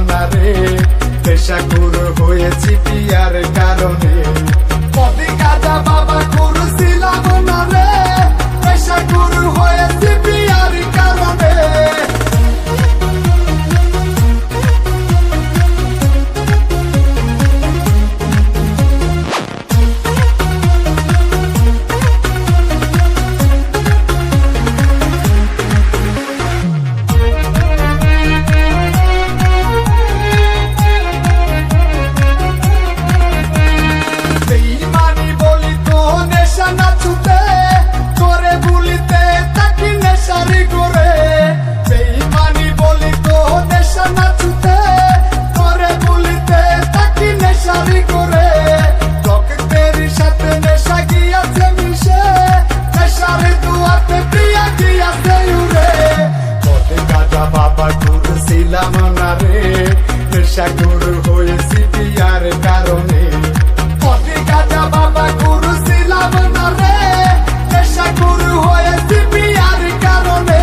না রে, নেশাখোর হয়েছি পিয়ার কারণে। পথে গাঁজা বাবা খোর ছিলাম না রে, নেশাখোর হয়েছি পিয়ার কারণে। বেঈমানি বলি তো নেশা না ছুটে, করে বলিতে তাকি নেশারি করে। বেঈমানি বলি তো নেশা না ছুটে, করে বলিতে তাকি নেশারি করে। রক্তের সাথে নেশা গিয়াছে মিশে, নেশার দুয়াতে প্রিয়া গিয়াছে উড়ে। পথে গাঁজা বাবা খোর ছিলাম না রে, নেশাখোর হয়েছি পিয়ার কারণে। পথে গাঁজা বাবা খোর ছিলাম না রে, নেশাখোর হয়েছি পিয়ার কারণে।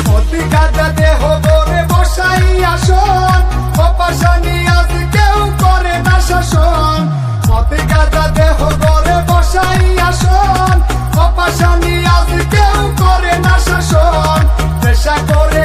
পথে গাঁজা দেহ গড়ে বসাই আসন, অপাশানি আজ কেউ করে না শাসন। পথে গাঁজা দেহ গড়ে বসাই আসন, অপাশানি আজ কেউ করে না শাসন। নেশা করে